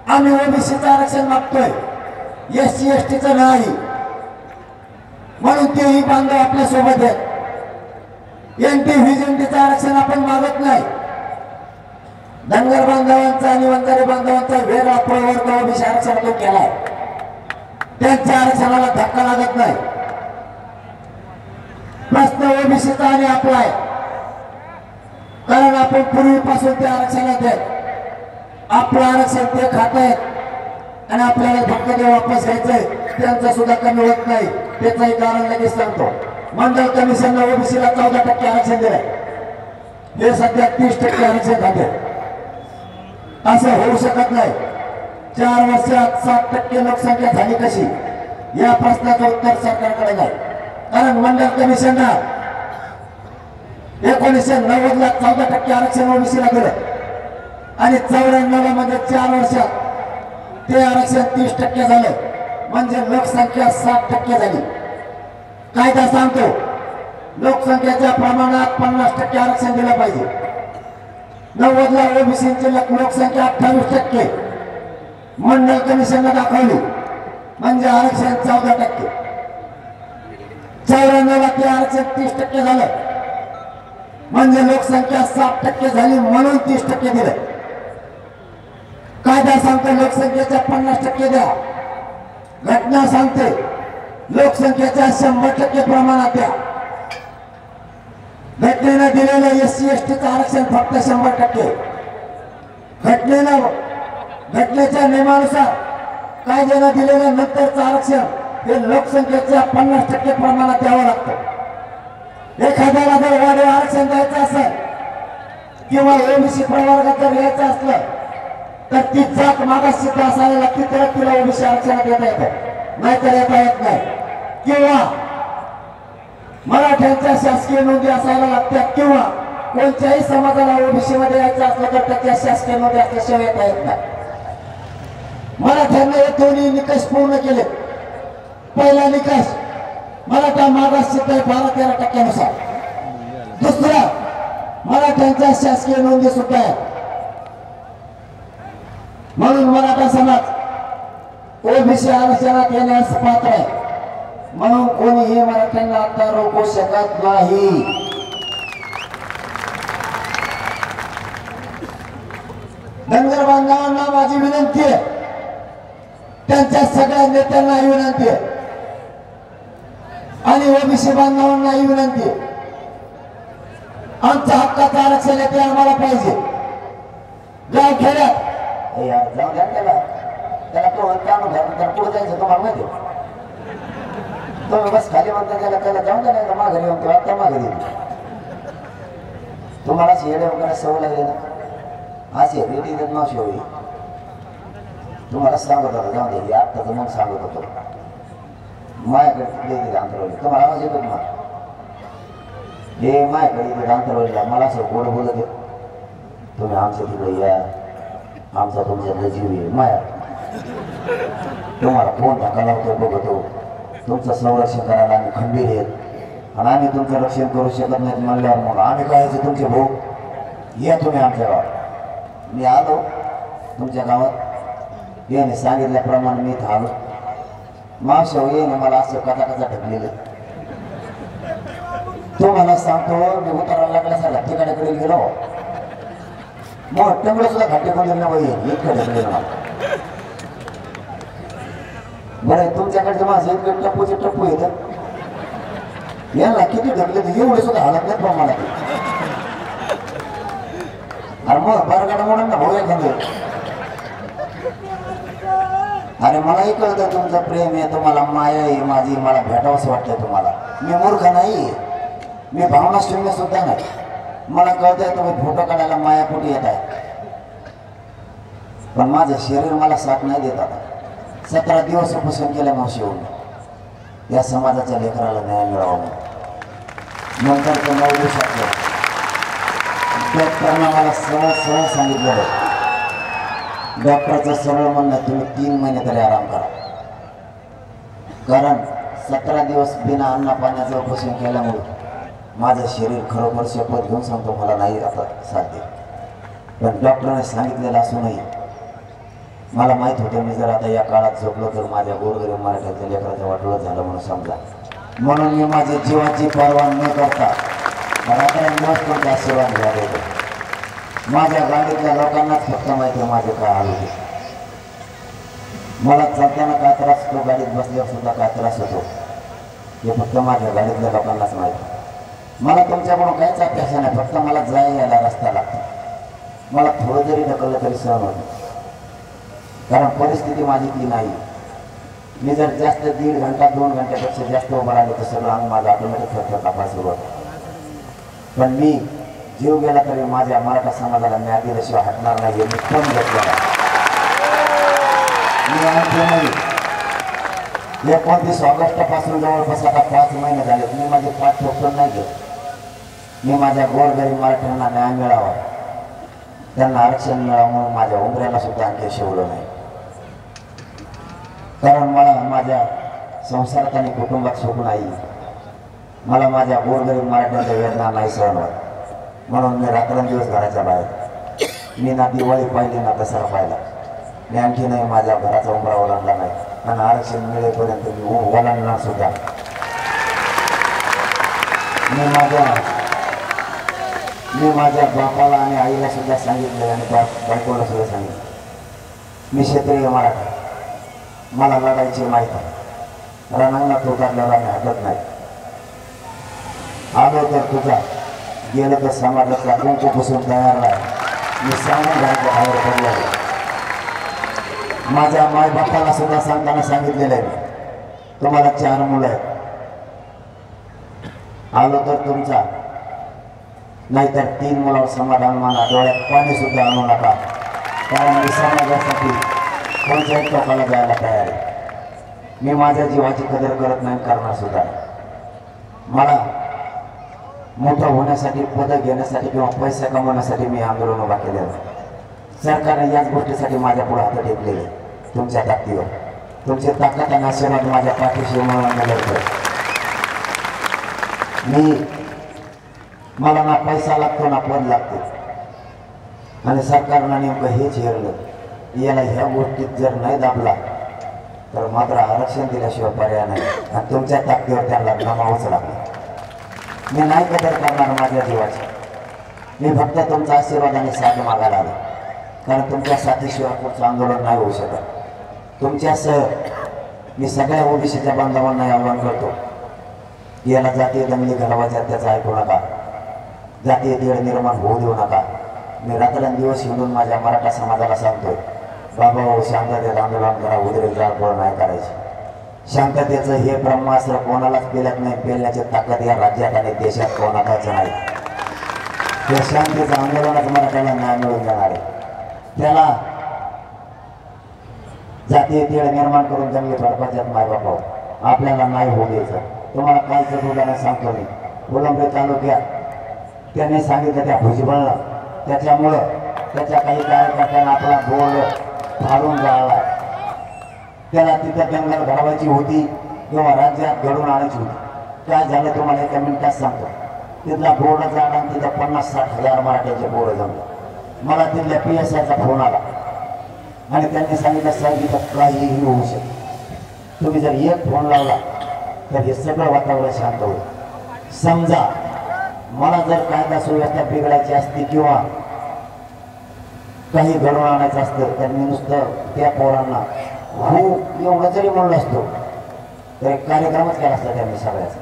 आम्ही ओबीसीचं आरक्षण मागतोय, SC STचं नाही. म्हणून तेही बांधव आपल्या सोबत आहेत. NT VJNTचं आरक्षण आपण मागत नाही. धनगर बांधवांचा आणि वंजारी बांधवांचा वेगळा प्रवर्ग ओबीसी आरक्षणातून केलाय. त्यांच्या आरक्षणाला धक्का लागत नाही. प्रश्न ओबीसीचा आणि आपला आहे, कारण आपण पूर्वीपासून त्या आरक्षणात आहे. आपलं आरक्षण ते खात आहेत आणि आपल्याला फक्त ते वापस घ्यायचंय, त्यांचं सुद्धा कमी होत नाही. त्याचंही कारण लगेच सांगतो. मंडळ कमिशननं ओबीसीला 14% आरक्षण दिलंय, हे सध्या 30% आरक्षण खाते. असं होऊ शकत नाही. 4 वर्षात 7% लोकसंख्या झाली कशी, या प्रश्नाचं उत्तर सरकारकडे नाही. कारण मंडळ कमिशननं 1990 ला 14% आरक्षण ओबीसीला दिलं आणि 94 मध्ये 4 वर्षात ते आरक्षण 30% झालं, म्हणजे लोकसंख्या 60% झाली. कायदा सांगतो लोकसंख्येच्या प्रमाणात 50% आरक्षण दिलं पाहिजे. 90 ला ओबीसीची लोकसंख्या 28%, मंडळ कमिशनने दाखवली, म्हणजे आरक्षण 14%. 94 ला ते आरक्षण 30% झालं, म्हणजे लोकसंख्या 60% झाली, म्हणून 30% दिलं. कायदा सांगतो लोकसंख्येच्या 50% द्या, घटना सांगते लोकसंख्येच्या 100% प्रमाणात द्या. घटनेनं दिलेलं SC STचं आरक्षण फक्त 100%. घटनेच्या नियमानुसार कायद्यानं दिलेलं नंतरचं आरक्षण हे लोकसंख्येच्या 50% प्रमाणात द्यावं लागतं. एखाद्याला जर वाढीव आरक्षण द्यायचं असेल किंवा ओबीसी प्रवर्गात जर यायचं असलं तर ती जात मागासवर्गीय असायला लागते, तर तिला ओबीसी आरक्षणात येता येतं, नाहीतर येता येत नाही. किंवा मराठ्यांच्या शासकीय नोंदी असायला लागतात, किंवा कोणत्याही समाजाला ओबीसी मध्ये यायचं असलं तर त्याच्या शासकीय नोंदी असल्याशिवाय येता येत नाही. मराठ्यांना हे दोन्ही निकष पूर्ण केले. पहिला निकष मराठा मागासवर्गीय 12-13% दुसरा मराठ्यांच्या शासकीय नोंदी सुद्धा आहेत, म्हणून मराठा समाज ओबीसी आरक्षणात येण्यास पात्र आहे. म्हणून कोणीही मराठ्यांना आता रोखू शकत नाही. धनगर बांधवांना माझी विनंती आहे, त्यांच्या सगळ्या नेत्यांना ही विनंती आहे आणि ओबीसी बांधवांनाही विनंती आहे, आमच्या हक्काचं आरक्षण येते आम्हाला पाहिजे. गाव खेड्यात जाऊ द्या त्याला पुढे जायचं तुम्हाला माहिती. तुम्ही बस खाली म्हणता त्याला जाऊन द्या, नाही माघारी म्हणतो आता माघारी. तुम्हाला येडे वगैरे सवय लागली ना, असे रेडी देत मावशी होई. तुम्हाला सांगत होता जाऊन द्या, आत्ताच मग सांगत होतो माझ्याकडे अंतरवली. तुम्हाला आवाज येतो तुम्हाला हे माझ्याकडे अंतरवलीला मला असं गोड बोलत आहे, तुम्ही आमच्या तिकडे या, आमचा तुमच्याकडे जीव आहे माया. तुम्हाला कोण धक्का लावतो बघतो, तुमचं संरक्षण करायला आम्ही खंबीर आहेत आणि आम्ही तुमचं रक्षण करू शकत नाहीत म्हणल्यावर मग आम्ही काय तुमचे भाऊ या तुम्ही आमच्या गावात. मी आलो तुमच्या गावात, याने सांगितल्याप्रमाणे मी इथं आलो. मावशा येणे मला असं कथा ढकलेलं. तुम्हाला सांगतो मी उतरायला लागल्यासारखा तिकडे गेलो, मग टंगडं सुद्धा घाटे कोण इतकं ढकलेलं मला. बरं तुमच्याकडचे माझे इतके टप्पूचे टप्पू येतात, याला किती ढकले एवढे सुद्धा हालत नाहीत बा मला. अरे मग बरगाडा म्हणून ना भाऊ एखादं. अरे मलाही कळतं तुमचं प्रेम आहे, तुम्हाला माया आहे माझी, मला भेटावंच वाटतं तुम्हाला. मी मूर्ख नाही, मी भावना शून्य सुद्धा नाही. मला कळतंय तुम्ही फोटो काढायला मायापोटी येत आहे, पण माझं शरीर मला साथ नाही देत. आता 17 दिवस उपोषण केलं मावशी होऊन या समाजाच्या लेकराला न्याय मिळावा. नंतर ते 9 दिवसात डॉक्टरांना मला सरळ सांगितलं, डॉक्टरचं सरळ म्हणणं तुम्ही 3 महिने तरी आराम करा. कारण 17 दिवस बिना अन्न पाण्याचं उपोषण केल्यामुळे माझं शरीर खरोखर शपथ घेऊन सांगतो मला नाही आता साध्य. पण डॉक्टरने सांगितलेलं असूनही मला माहीत होतं मी जर आता या काळात झोपलो तर माझ्या गोरगरीब मराठ्याच्या लेकराचं वाटोळं झालं म्हणून समजा. म्हणून मी माझ्या जीवाची पर्वा न करता रात्रंदिवस आशीर्वाद घ्यायला होतो. माझ्या गाडीतल्या लोकांनाच फक्त माहिती आहे माझे काय हाल होते. मला चालताना काय त्रास होतो, गाडीत बसल्यावर सुद्धा काय त्रास होतो हे फक्त माझ्या गाडीतल्या लोकांनाच माहिती. मला तुमच्याकडून काहीच अपेक्षा नाही, फक्त मला जायला यायला रस्ता लागतो. मला थोडं जरी ढकललं तरी सहन होतं. कारण परिस्थिती माझी ती नाही. मी जर जास्त 1.5 घंटा 2 घंट्यापेक्षा जास्त उभं राहिलो तर सगळं अंग माझं ऑटोमॅटिक थरथर कापायला सुरुवात. पण मी जीव गेला तरी माझ्या मराठा समाजाला न्याय दिल्याशिवाय हटणार नाही हे मी पण घेतलेला. मी आणखी नाही 29 ऑगस्टपासून जवळपास आता 5 महिने झाले. मी माझे 5 ठोकून नाही घेत. मी माझ्या गोरगरीब मराठ्यांना न्याय मिळावा, त्यांना आरक्षण मिळावं म्हणून माझ्या उंबऱ्याला सुद्धा आणखी शिवलं नाही. कारण मला माझ्या संसारात आणि कुटुंबात सुख नाही. मला माझ्या गोरगरीब मराठ्यांच्या वेदना नाही सहन होत. म्हणून मी रात्रंदिवस घराच्या बाहेर. मी ना दिवाळी पाहिली ना दसरा पाहिला. मी आणखी नाही माझ्या घराचा उंबरा ओलांडला नाही. आणि आरक्षण मिळेपर्यंत मी ओलांडणार सुद्धा. मी माझ्या बापाला आणि आईला सुद्धा सांगितलं आणि बायकोला सुद्धा सांगितलं, मी क्षेत्रीय मराठा, मला लढायची माहिती आहे. रणांगणात उतरल्यावर आम्ही हटत नाही. आलो तर तुझा, गेलं तर समाजातला कुंकू पुसून तयार राहा. मी सांगून घराच्या बाहेर पडलेलो. माझ्या मायबापाला सुद्धा सांगताना सांगितलेलं आहे, तुम्हाला 4 मुलं आहेत. आलो तर तुमचा, नाहीतर 3 मुलावर समाधान माना. डोळ्यात पाणी सुद्धा आणू नका. कारण मी समाजासाठी कोणत्याही टोकाला जायला तयार आहे. मी माझ्या जीवाची कदर करत नाही, करणार सुद्धा. मला मोठं होण्यासाठी, पद घेण्यासाठी किंवा पैसे कमवण्यासाठी मी आंदोलन उभा केलेलं. सरकारने याच गोष्टीसाठी माझ्या पुढे हात टेकलेले. तुमच्या ताकदीवर, तुमचे ताकद आणि आशीर्वाद माझ्या पाठीशी म्हणून लढतो. मला ना पैसा लागतो ना पद लागते. आणि सरकारनं नेमकं हेच हेरलं, याला ह्या गोष्टीत जर नाही दाबला तर मात्र आरक्षण दिल्याशिवाय पर्याय नाही. आणि तुमच्या ताकदीवर त्यांना नमावंच लागलं. मी नाही कदर करणार माझ्या जीवाची. मी फक्त तुमचा आशीर्वाद आणि साथ मागायला आलो. कारण तुमच्या साथीशिवाय पुढचं आंदोलन नाही होऊ शकत. तुमच्यासह मी सगळ्या ओबीसीच्या बांधवांना आव्हान करतो, याला जातीय दंगली घालवायच्या त्याचं ऐकू नका. जातीय तेढ निर्माण होऊ देऊ नका. मी रात्रंदिवस हिंडून माझ्या मराठा समाजाला सांगतोय, बाबा हो, शांततेत आंदोलन करा, उद्रेक जाळपोळ नाही करायची. शांततेचं हे ब्रह्मास्त्र कोणालाच पेलत नाही. पेलण्याची ताकद या राज्यात आणि देशात कोणालाच नाही. त्या शांतीचं आंदोलनात मराठ्याला न्याय मिळून जाणार आहे. त्याला जातीय तेढ निर्माण करून जंगली भडकायच्यात मायबापा आपल्याला नाही होऊ द्यायचं. तुम्हाला कालचं उदाहरण सांगतो मी. फुलंब्री तालुक्यात त्याने सांगितलं त्या भुजबळला, त्याच्यामुळं त्याच्या काही कार्यकर्त्यांना आपला बोर्ड फाडून जाळला. त्याला तिथं दंगल घडवायची होती किंवा राज्यात घडून आणायची होती. काय झालं तुम्हाला एका मिनिटात सांगतो. तिथला बोर्ड जाळला आणि तिथं 50-60 हजार मराठ्याचे बोर्ड जमले. मला तिथल्या PSIचा फोन आला आणि त्यांनी सांगितलं, साहेब इथं काहीही होऊ शकतं. तुम्ही जर एक फोन लावला तर हे सगळं वातावरण शांत होईल. समजा मला जर कायदा सुव्यवस्था बिघडायची असती किंवा काही घडवून आणायचं असतं तर मी नुसतं त्या पोरांना हो एवढं जरी म्हणलं असतो तर एक कार्यक्रमच केला असता त्यांनी सगळ्याचा.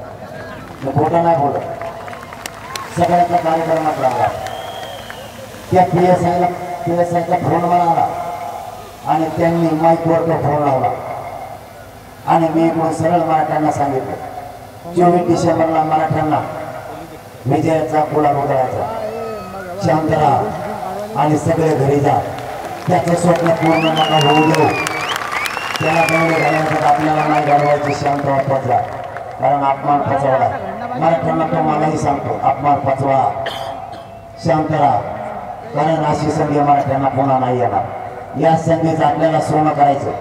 मी खोटं नाही बोलत. सगळ्याचा कार्यक्रमात लावला. त्या PSIचा फोन मला आला आणि त्यांनी माईकवर तो फोन लावला आणि मी इकडून सरळ मराठ्यांना सांगितलं, 24 डिसेंबरला मराठ्यांना विजयाचा गुलाल उधळायचा. शांत राहा आणि सगळे घरी जा. त्याचं स्वप्न पूर्ण नका होऊ देऊ. त्याला दंगली घालण्यासाठी आपल्याला नाही घडवायची. शांत पचवा. कारण अपमान पचवला. मराठ्यांना तो मलाही सांगतो, अपमान पचवा, शांत राहा. कारण अशी संधी मराठ्यांना पुन्हा नाही येणार. या संधीच आपल्याला सोनं करायचं.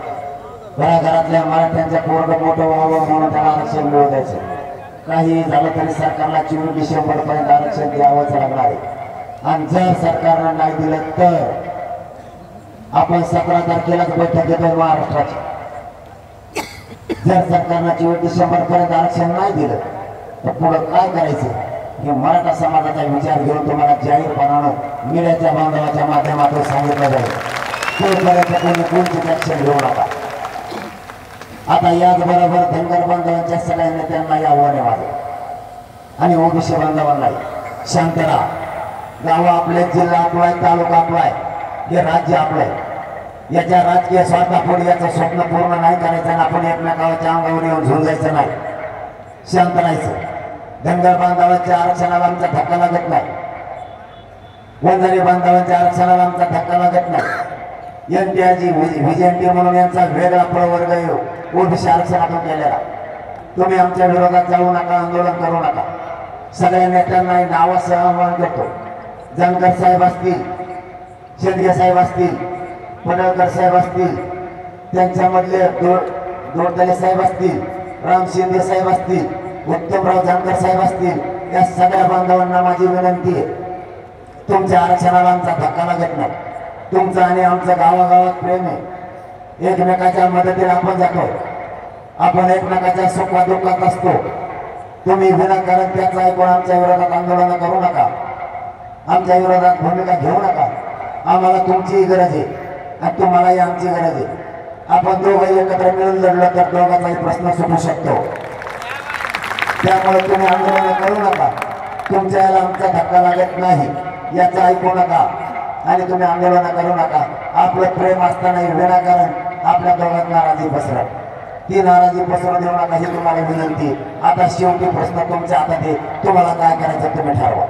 घराघरातल्या मराठ्यांच्या पोरगं मोठं व्हावं म्हणून त्याला आरक्षण मिळू द्यायचं. काही झालं तरी सरकारला 24 डिसेंबरपर्यंत आरक्षण द्यावंच लागणार आहे. आणि जर सरकारनं नाही दिलं तर आपण 17 तारखेलाच बैठक घेतोय महाराष्ट्राची. जर सरकारनं 24 डिसेंबरपर्यंत आरक्षण नाही दिलं तर पुढं काय करायचं हे मराठा समाजाचा विचार घेऊन तुम्हाला जाहीरपणानं मीडियाच्या बांधवाच्या माध्यमातून सांगितलं जाईल. तोपर्यंत कोणी कोणतीच ऍक्शन घेऊ नका. आता याचबरोबर धनगर बांधवांच्या सगळ्या नेत्यांना आव्हान आहे माझं आणि ओबीसी बांधवांनाही, शांत राहा. गाव आपले, जिल्हा आपला आहे, तालुका आपला आहे, हे राज्य आपलं आहे. याच्या राजकीय स्वार्थापोटी याचं स्वप्न पूर्ण नाही करायचं आणि आपण एकमेकाच्या अंगावर येऊन झुंजायचं जायचं नाही, शांत राहायचं. धनगर बांधवांच्या आरक्षणाला आमचा धक्का लागत नाही, वंजारी बांधवांच्या आरक्षणाला आमचा धक्का लागत नाही. एनटीआरजी व्हीजेएनटी म्हणून यांचा वेगळा प्रवर्ग ओबीसी आरक्षणातून केलेला. तुम्ही आमच्या विरोधात जाऊ नका, आंदोलन करू नका. सगळ्या नेत्यांना नावासह आवाहन करतो. जानकर साहेब असतील, शेंडगे साहेब असतील, पडळकर साहेब असतील, त्यांच्यामधले दोडतले साहेब असतील, राम शिंदे साहेब असतील, उत्तमराव जानकर साहेब असतील, या सगळ्या बांधवांना माझी विनंती आहे, तुमच्या आरक्षणाला आमचा धक्का लागत नाही. तुमचं आणि आमचं गावागावात प्रेम आहे. एकमेकाच्या मदतीला आपण जातो, आपण एकमेकाच्या सुखदुःखात असतो. तुम्ही विनाकारण त्याचं ऐकून आमच्या विरोधात आंदोलन करू नका, आमच्या विरोधात भूमिका घेऊ नका. आम्हाला तुमचीही गरज आहे आणि तुम्हालाही आमची गरज आहे. आपण दोघंही एकत्र मिळून लढलो तर दोघांचाही प्रश्न सुटू शकतो. त्यामुळे तुम्ही आंदोलन करू नका, तुमच्या याला आमचा धक्का लागत नाही याचं ऐकू नका आणि तुम्ही आंदोलन करू नका. आपलं प्रेम असतानाही विनाकारण आपल्या दोघांत नाराजी पसरत, ती नाराजी पसरू देऊ नका ही तुम्हाला विनंती. आता शेवटी प्रश्न तुमच्या हातात आहे, तुम्हाला काय करायचं तुम्ही ठरवा.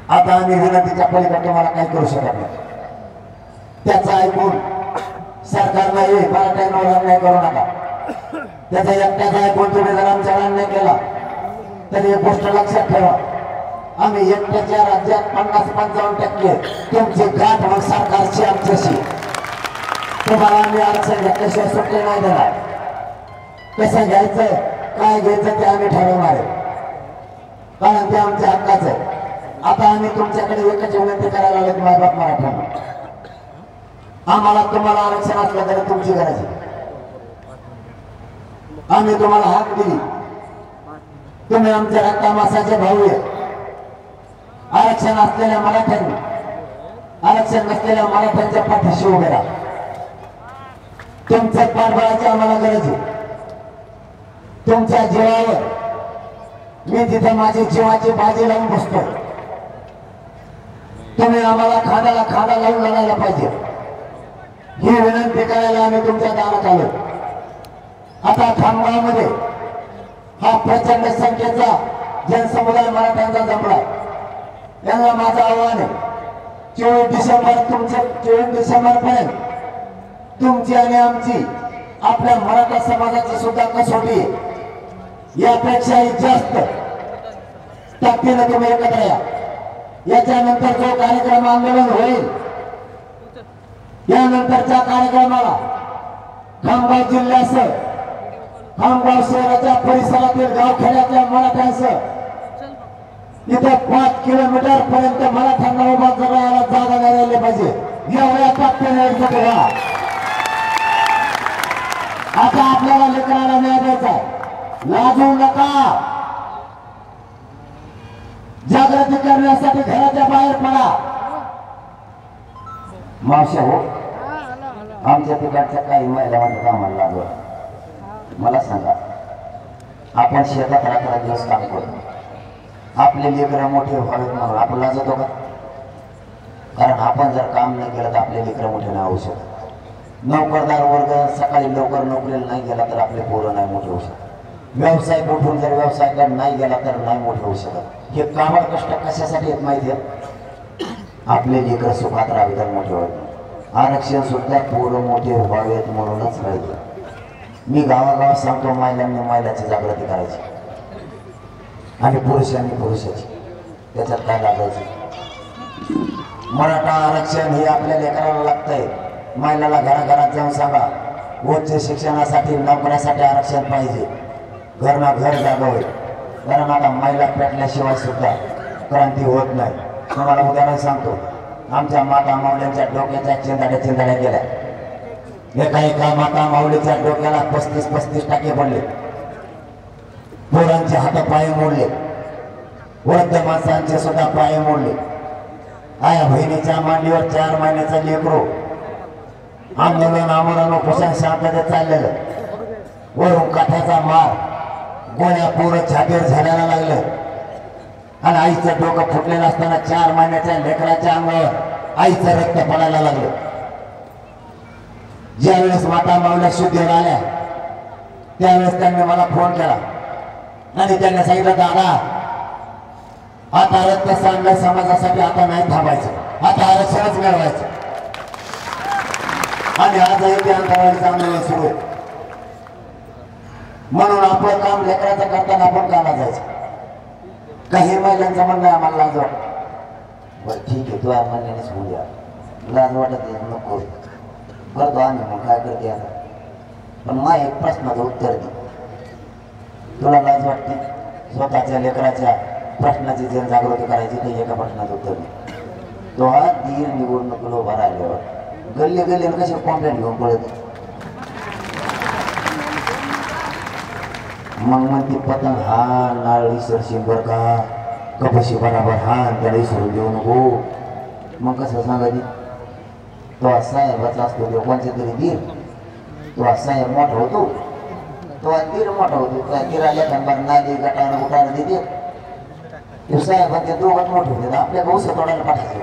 आता आम्ही विनंतीच्या पलीकडे तुम्हाला काही करू शकत नाही. त्याचं ऐकून सरकारला मराठ्यांवर अन्याय करू नका. त्याचा एकट्याचा ऐकून तुम्ही जर आमच्यावर अन्याय केला तर एक गोष्ट लक्षात ठेवा, आम्ही एकट्याच्या राज्यात 50-55% तुमची गाठ मग सरकारची आमच्याशी. तुम्हाला आम्ही आरक्षण घेतल्याशिवाय सुट्टी नाही देणार. कसं घ्यायचं काय घ्यायचं ते आम्ही ठरवणार आहे, कारण ते आमच्या हक्काचं आहे. आता आम्ही तुमच्याकडे एकच विनंती करायला आलो, मायबाप मराठ्यांना, आम्हाला तुम्हाला आरक्षण असलं तरी तुमची गरज आहे. आम्ही तुम्हाला हाक दिली, तुम्ही आमच्या रक्तामासाचे भाऊ आहे. आरक्षण असलेल्या मराठ्यांनी आरक्षण नसलेल्या मराठ्यांच्या पाठीशी उभे राहा. तुमच्या पाठबळाची आम्हाला गरज आहे. तुमच्या जीवावर मी तिथे माझी जीवाची बाजी लावून बसतो. तुम्ही आम्हाला खांद्याला खांदा लावून लढायला पाहिजे, ही विनंती करायला आम्ही तुमच्या दारात आलो. आता खामगावमध्ये हा प्रचंड संख्येचा जनसमुदाय मराठ्यांचा जमला. यांना माझं आव्हान आहे, 24 डिसेंबर पर्यंत तुमची आणि आमची आपल्या मराठा समाजाची सुद्धा कसोटी यापेक्षाही जास्त ताकदीने तुम्ही एकत्र या. याच्यानंतर जो कार्यक्रम आंदोलन होईल, यानंतरच्या कार्यक्रमाला खामगाव जिल्ह्यासह खामगाव शहराच्या परिसरातील गावखेड्यातल्या मराठ्यांसह इथे 5 किलोमीटर पर्यंत मराठ्यांना उभा करायला जागा नाही राहिली पाहिजे. एवढ्या ताकदीने एकत्र व्हा. आता आपल्याला लेकराला न्याय द्यायचा, लाजू नका. जागृती करण्यासाठी घराच्या बाहेर पडा. मावशा हो, आमच्या तिकडच्या काही महिला म्हणतात आम्हाला लागलं. मला सांगा, आपण शेतात रात्र दिवस काम करतो, आपले लेकरं मोठे व्हावेत म्हणून आपण लाजतो का? कारण आपण जर काम नाही केलं तर आपले लेकरं मोठे नाही होऊ शकत. नोकरदार वर्ग सकाळी लवकर नोकरीला नाही गेला तर आपले पोरं नाही मोठे होऊ शकत. व्यवसाय कुठून जर व्यवसायाकडे नाही गेला तर नाही मोठे होऊ शकत. हे कामात कष्ट कशासाठी येत माहिती आहे? आपले लेकरं सुखात राहावे तर मोठे व्हावे. आरक्षण सुद्धा पोरं मोठे व्हावेत म्हणूनच राहिले. मी गावागावात सांगतो, महिलांनी महिलाची जागृती करायची आणि पुरुषांनी पुरुषाची. त्याच्यात काय लागायचं? मराठा आरक्षण हे आपल्या लेकराला लागतंय. महिलाला घराघरात जाऊन सांगा, उच्च शिक्षणासाठी नोकऱ्यासाठी आरक्षण पाहिजे. घरना घर जागा होईल. कारण आता महिला पेटल्याशिवाय सुद्धा क्रांती होत नाही. तुम्हाला उदाहरण सांगतो, आमच्या माता माऊलींच्या डोक्याच्या चिंधाड्या गेल्या. एका माता माऊलीच्या डोक्याला 35 टाके पडले. पोरांचे हात पाय मोडले, वृद्ध माणसांचे सुद्धा पाय मोडले. आया बहिणीच्या मांडीवर 4 महिन्याचा लेकरू. आंदोलन आमरण उपोषण शांततेत चाललेलं. वरून काठ्याचा मार, गोळ्या पोरं छातीवर झाडायला लागलं आणि आईचं डोकं फुटलेलं असताना 4 महिन्याच्या लेकराच्या अंगावर आईचं रक्त पडायला लागलं. ज्यावेळेस माता माऊल्या शुद्धीवर आल्या त्यावेळेस त्यांनी मला फोन केला आणि त्यांनी सांगितलं, दादा आता रक्त सांगण्या समाजासाठी आता नाही थांबायचं, आता आरक्षणच मिळवायचं. आणि आजही ते अंतराळी आंदोलन सुरू आहे. म्हणून आपलं काम लेकराचं करताना आपण काला जायचं. काही महिलांचं म्हणणं आहे आम्हाला लाज वाटत. बरं ठीक आहे, तू म्हणण्यानेच होऊन द्या, लाज वाटत नको करतो आम्ही, मग काय करते आता. पण मग एक प्रश्नाचं उत्तर दे, तुला लाज वाटते स्वतःच्या लेकराच्या प्रश्नाची जनजागृती करायची नाही? एका प्रश्नाचं उत्तर दे. तो हा धीर निवडणुकीला उभा राहिल्यावर गल्ली गल्लीनं कशी कॉम्प्लेंट घेऊन पळत, मग ती पतंग हा नाळ इसरशील बर का, कपशी बराबर हा त्याला इसरून देऊ नको. मग कसं सांगायची, तो साहेबाचा असतो तो कोणत्या तरी धीर, तो साहेब मोठा होतो, तो धीर मोठा होतो, त्या धीराला खंबार नाली गटानं उठायला देते. तो साहेबांचे दोघात मोठे होते, आपल्या गौस तोडायला पाठायचं.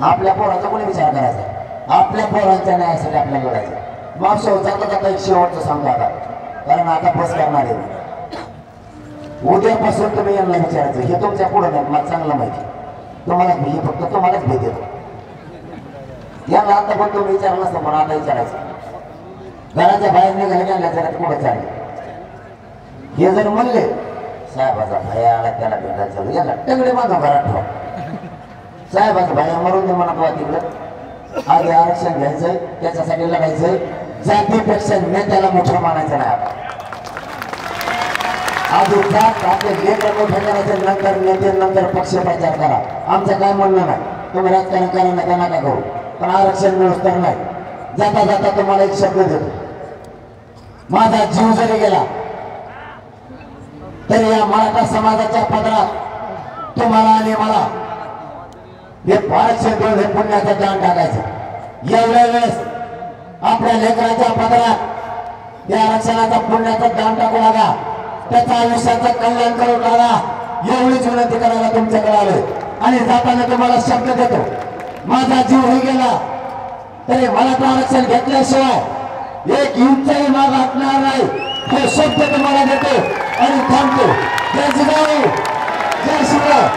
आपल्या पोराचा कोणी विचार करायचा, आपल्या पोरांच्या न्यायासाठी आपल्याला लढायचं. मावशी जाता जाता एक शेवटचं सांगतो आता, कारण आता बस करणार आहे. उद्यापासून तुम्ही यांना विचारायचं, हे तुमच्या पुढे नाही, मला चांगलं माहिती, तुम्हालाच मी फक्त तुम्हालाच भेट देतो. यांना आता पण तुम्ही विचारलं नसतं, पण आता विचारायचं. घराच्या बाहेर निघाले गेल्या जरा पुढे चालले, हे जर म्हणले साहेबाचा भया आला त्याला भेटायचं, याला टंगडे माझा घरात ठेवा. साहेबाचा भया मरून दे म्हणत तिकडं, आधी आरक्षण घ्यायचंय, त्याच्यासाठी लढायचंय. जातीपेक्षा नेत्याला मोठं मानायचं नाही. आता आधी जात आपले नेते मोठे करायचे, नंतर नेते, नंतर पक्ष प्रचार करा. आमचं काय म्हणणं नाही, तुम्ही राजकारण करा नका नका करू, पण आरक्षण मिळूच तर नाही. जाता जाता तुम्हाला एक शब्द देतो, माझा जीव जरी गेला तरी या मराठा समाजाच्या पदरात तुम्हाला आणि मला हे 502 हे पुण्याचं दान टाकायचं. एवढ्या वेळेस आपल्या लेकराच्या पदरात या आरक्षणाचा पुण्याचं दान टाकू लागा, त्याच्या आयुष्याचं कल्याण करून लागा, एवढीच विनंती करायला तुमच्याकडे आलोय. आणि जाताना तुम्हाला शब्द देतो, माझा जीवही गेला तरी मराठा आरक्षण घेतल्याशिवाय एक इंचही माग हटणार नाही, हे शब्द तुम्हाला देतो आणि थांबतो. जय जिजाऊ, जय शिवराय.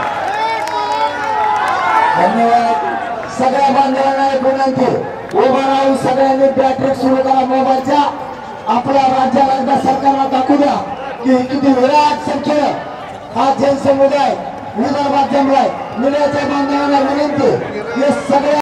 धन्यवाद. सगळ्या बांधवांना एक विनंती, उभं राहून सगळ्यांनी बॅटरी सुरू करा मोबाईलच्या. आपल्या राज्याला एकदा सरकारला दाखवू द्या की किती विराट संख्येनं हा जनसमुदाय विदर्भात जमलाय. मिळाच्या बांधवांना विनंती, हे सगळ्या